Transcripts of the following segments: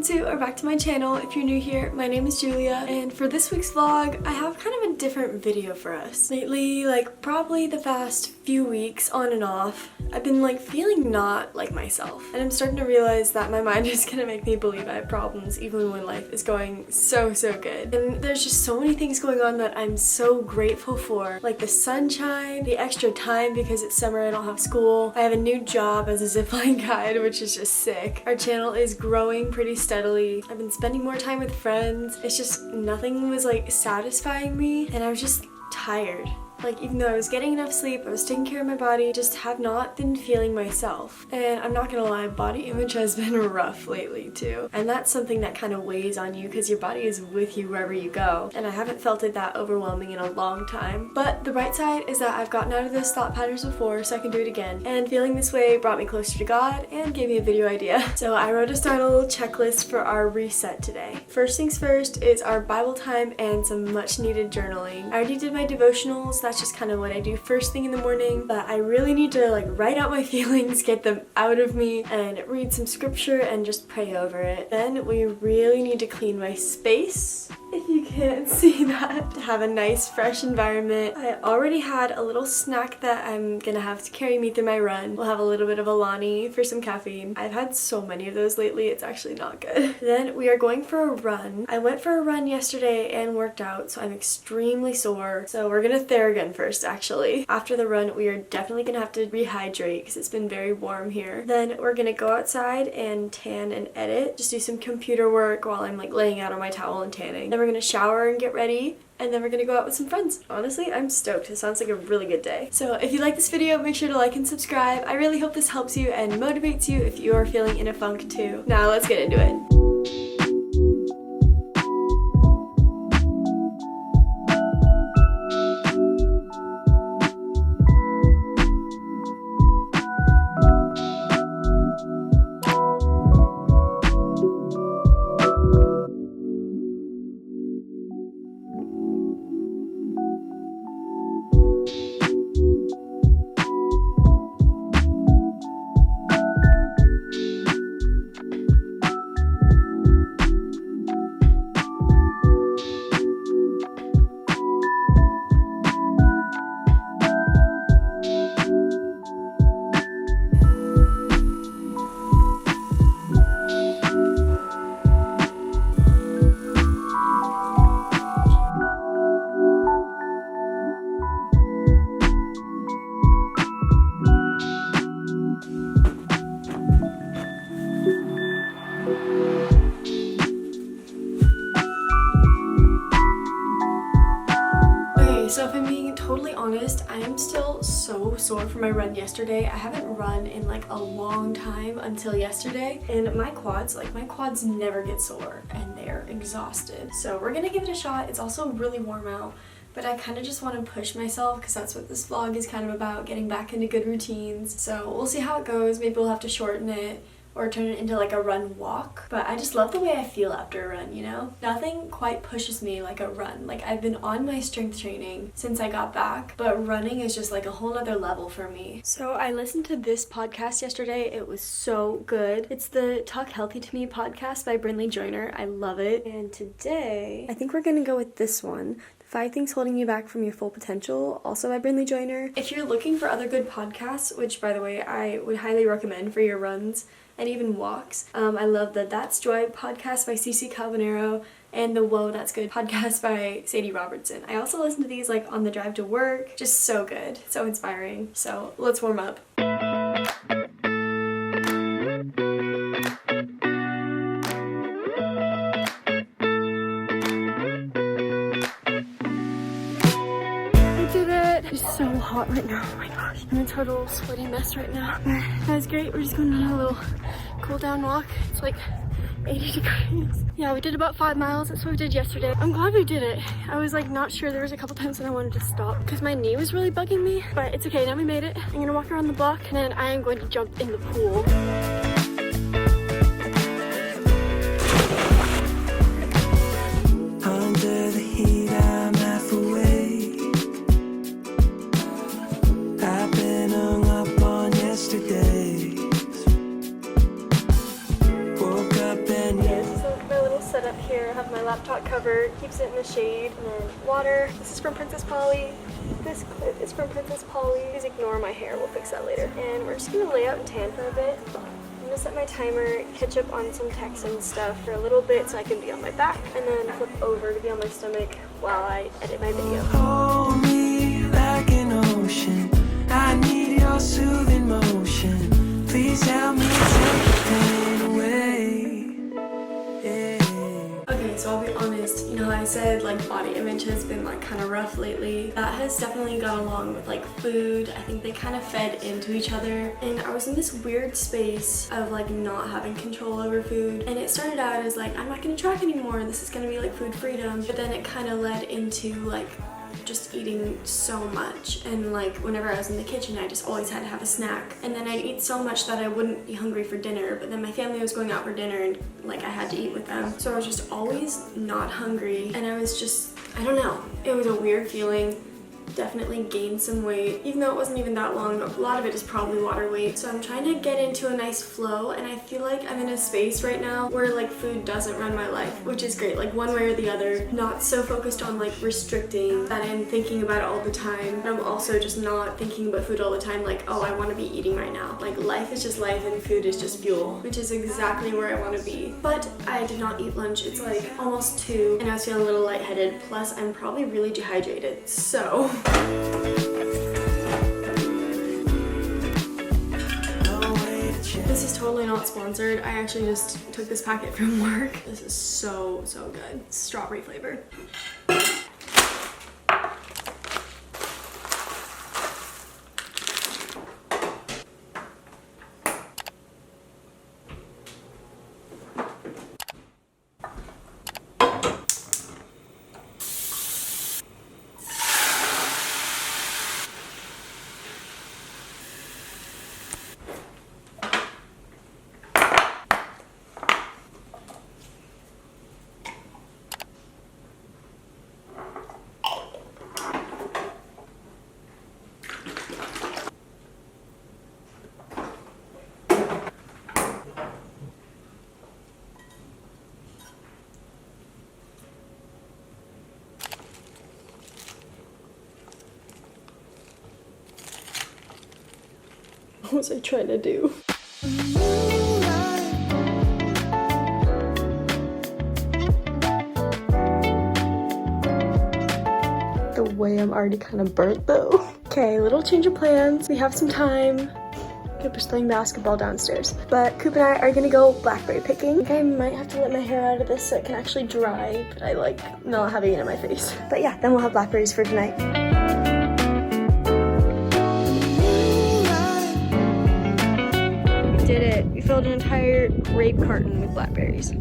welcome to or back to my channel. If you're new here, my name is Julia, and for this week's vlog, I have kind of a different video for us. Lately, probably the past few weeks on and off, I've been feeling not like myself, and I'm starting to realize that my mind is gonna make me believe I have problems even when life is going so good. And there's just so many things going on that I'm so grateful for, like the sunshine, the extra time because it's summer, I don't have school, I have a new job as a zipline guide, which is just sick. Our channel is growing pretty steadily. I've been spending more time with friends. It's just nothing was satisfying me, and I was just tired. Even though I was getting enough sleep, I was taking care of my body, just have not been feeling myself. And I'm not gonna lie, body image has been rough lately too. And that's something that kind of weighs on you because your body is with you wherever you go. And I haven't felt it that overwhelming in a long time. But the bright side is that I've gotten out of those thought patterns before, so I can do it again. And feeling this way brought me closer to God and gave me a video idea. So I wrote us down a little checklist for our reset today. First things first is our Bible time and some much needed journaling. I already did my devotionals. That's just kind of what I do first thing in the morning, but I really need to write out my feelings, get them out of me, and read some scripture and just pray over it. Then we really need to clean my space. If you can't see that, to have a nice fresh environment. I already had a little snack that I'm gonna have to carry me through my run. We'll have a little bit of Alani for some caffeine. I've had so many of those lately, it's actually not good. Then we are going for a run. I went for a run yesterday and worked out, so I'm extremely sore. So we're gonna Theragun first actually. After the run, we are definitely gonna have to rehydrate because it's been very warm here. Then we're gonna go outside and tan and edit. Just do some computer work while I'm laying out on my towel and tanning. Then we're gonna shower and get ready, and then we're gonna go out with some friends. Honestly, I'm stoked. It sounds like a really good day. So if you like this video, make sure to like and subscribe. I really hope this helps you and motivates you if you are feeling in a funk too. Now let's get into it. So if I'm being totally honest, I am still so sore from my run yesterday. I haven't run in a long time until yesterday, and my quads never get sore and they're exhausted. So we're gonna give it a shot. It's also really warm out, but I kind of just want to push myself because that's what this vlog is kind of about, getting back into good routines. So we'll see how it goes. Maybe we'll have to shorten it or turn it into a run walk. But I just love the way I feel after a run, you know? Nothing quite pushes me like a run. I've been on my strength training since I got back, but running is just a whole nother level for me. So I listened to this podcast yesterday. It was so good. It's the Talk Healthy to Me podcast by Brinley Joyner. I love it. And today, I think we're gonna go with this one. 5 Things Holding You Back from Your Full Potential, also by Brinley Joyner. If you're looking for other good podcasts, which by the way, I would highly recommend for your runs and even walks, I love the That's Joy podcast by Cece Calvanero and the Whoa That's Good podcast by Sadie Robertson. I also listen to these on the drive to work. Just so good, so inspiring. So let's warm up. It's so hot right now. Oh my gosh. I'm in a total sweaty mess right now. That was great. We're just going on a little cool down walk. It's 80 degrees. Yeah, we did about 5 miles. That's what we did yesterday. I'm glad we did it. I was not sure. There was a couple times when I wanted to stop because my knee was really bugging me, but it's okay. Now we made it. I'm gonna walk around the block and then I am going to jump in the pool. Under the heat, I'm half awake. I've been hung up on yesterdays. Woke up and lamp here. I have my laptop covered, keeps it in the shade. And then water. This is from Princess Polly. This clip is from Princess Polly. Please ignore my hair, we'll fix that later. And we're just gonna lay out and tan for a bit. I'm gonna set my timer, catch up on some text and stuff for a little bit so I can be on my back, and then flip over to be on my stomach while I edit my video. Hold me like an ocean. I need your soothing motion. Please help me take the pain away. Yeah. Okay, so I'll be honest, you know how I said like body image has been like kind of rough lately? That has definitely gone along with like food. I think they kind of fed into each other, and I was in this weird space of like not having control over food, and it started out as like I'm not gonna track anymore, this is gonna be like food freedom, but then it kind of led into like just eating so much, and like whenever I was in the kitchen I just always had to have a snack, and then I'd eat so much that I wouldn't be hungry for dinner, but then my family was going out for dinner and like I had to eat with them, so I was just always not hungry, and I was just, I don't know, it was a weird feeling. Definitely gained some weight, even though it wasn't even that long. A lot of it is probably water weight. So I'm trying to get into a nice flow, and I feel like I'm in a space right now where like food doesn't run my life, which is great, like one way or the other. Not so focused on like restricting that I'm thinking about it all the time, but I'm also just not thinking about food all the time like, oh, I want to be eating right now. Like life is just life and food is just fuel, which is exactly where I want to be. But I did not eat lunch. It's like almost 2 and I was feeling a little lightheaded, plus I'm probably really dehydrated, so this is totally not sponsored. I actually just took this packet from work. This is so good. Strawberry flavor. What was I trying to do? The way I'm already kind of burnt though. Okay, little change of plans. We have some time. Cooper's playing basketball downstairs. But Coop and I are gonna go blackberry picking. I think I might have to let my hair out of this so it can actually dry, but I like not having it in my face. But yeah, then we'll have blackberries for tonight. Did it. We filled an entire grape carton with blackberries.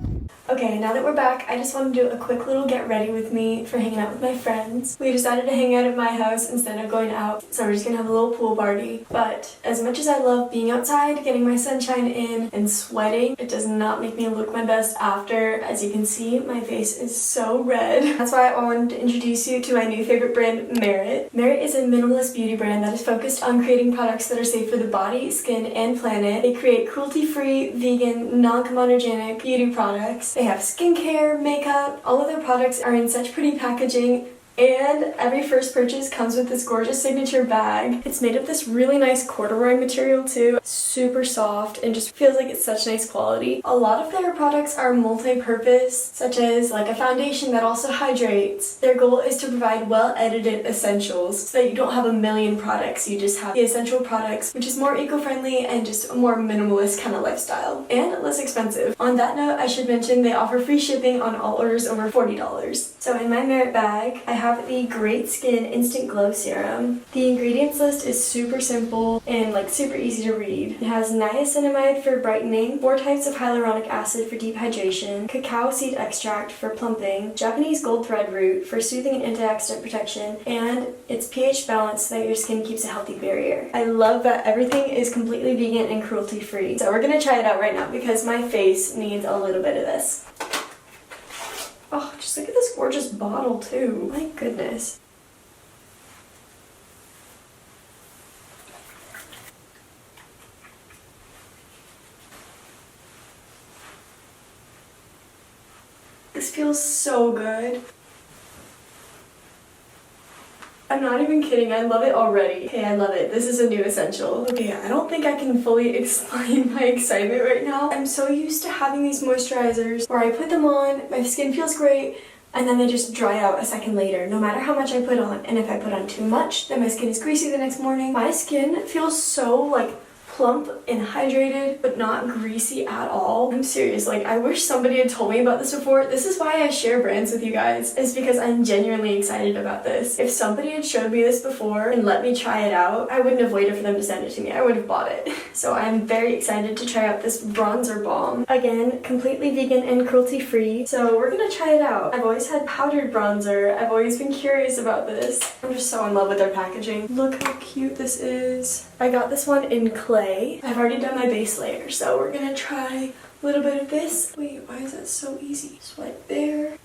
Okay, now that we're back, I just want to do a quick little get ready with me for hanging out with my friends. We decided to hang out at my house instead of going out, so we're just gonna have a little pool party. But as much as I love being outside, getting my sunshine in, and sweating, it does not make me look my best after. As you can see, my face is so red. That's why I wanted to introduce you to my new favorite brand, Merit. Merit is a minimalist beauty brand that is focused on creating products that are safe for the body, skin, and planet. They create cruelty-free, vegan, non-comedogenic beauty products. They have skincare, makeup, all of their products are in such pretty packaging, and every first purchase comes with this gorgeous signature bag. It's made of this really nice corduroy material too, super soft and just feels like it's such nice quality. A lot of their products are multi-purpose, such as like a foundation that also hydrates. Their goal is to provide well-edited essentials so that you don't have a million products, you just have the essential products, which is more eco-friendly and just a more minimalist kind of lifestyle and less expensive. On that note, I should mention they offer free shipping on all orders over $40. So in my Merit bag, I have the Great Skin Instant Glow Serum. The ingredients list is super simple and like super easy to read. It has niacinamide for brightening, 4 types of hyaluronic acid for deep hydration, cacao seed extract for plumping, Japanese gold thread root for soothing and antioxidant protection, and it's pH balanced so that your skin keeps a healthy barrier. I love that everything is completely vegan and cruelty free. So we're gonna try it out right now because my face needs a little bit of this. Oh, just look at this gorgeous bottle too. My goodness. This feels so good. I'm not even kidding, I love it already. Okay, I love it. This is a new essential. Okay, I don't think I can fully explain my excitement right now. I'm so used to having these moisturizers where I put them on, my skin feels great, and then they just dry out a second later, no matter how much I put on. And if I put on too much, then my skin is greasy the next morning. My skin feels so like plump and hydrated, but not greasy at all. I'm serious, like I wish somebody had told me about this before. This is why I share brands with you guys, is because I'm genuinely excited about this. If somebody had showed me this before and let me try it out, I wouldn't have waited for them to send it to me. I would have bought it. So I'm very excited to try out this bronzer balm. Again, completely vegan and cruelty-free. So we're gonna try it out. I've always had powdered bronzer. I've always been curious about this. I'm just so in love with their packaging. Look how cute this is. I got this one in clay. I've already done my base layer, so we're gonna try a little bit of this. Wait, why is that so easy? Swipe there.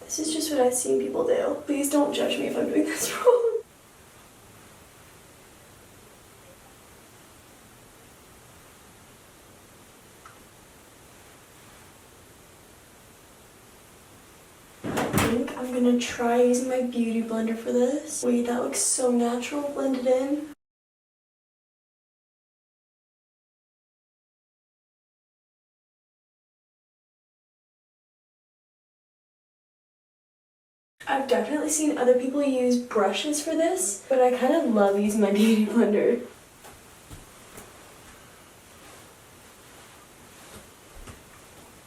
This is just what I've seen people do. Please don't judge me if I'm doing this wrong. I think I'm gonna try using my beauty blender for this. Wait, that looks so natural blended in. I've definitely seen other people use brushes for this, but I kind of love using my beauty blender.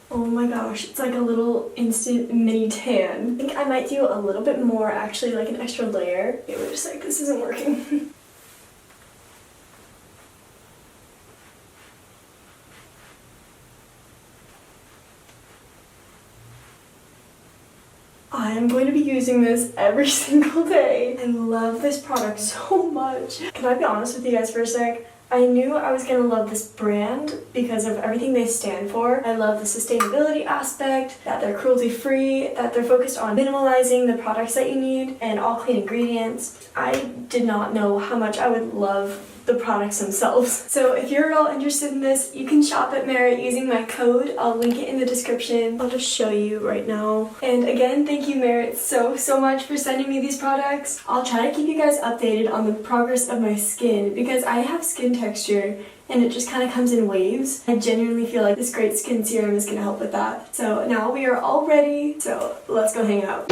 Oh my gosh, it's like a little instant mini tan. I think I might do a little bit more, actually, like an extra layer. It was just like, this isn't working. I am going to be using this every single day. I love this product so much. Can I be honest with you guys for a sec? I knew I was gonna love this brand because of everything they stand for. I love the sustainability aspect, that they're cruelty-free, that they're focused on minimalizing the products that you need, and all clean ingredients. I did not know how much I would love the products themselves. So if you're at all interested in this, you can shop at Merit using my code. I'll link it in the description. I'll just show you right now. And again, thank you Merit so much for sending me these products. I'll try to keep you guys updated on the progress of my skin because I have skin texture and it just kind of comes in waves. I genuinely feel like this great skin serum is going to help with that. So now we are all ready, so let's go hang out.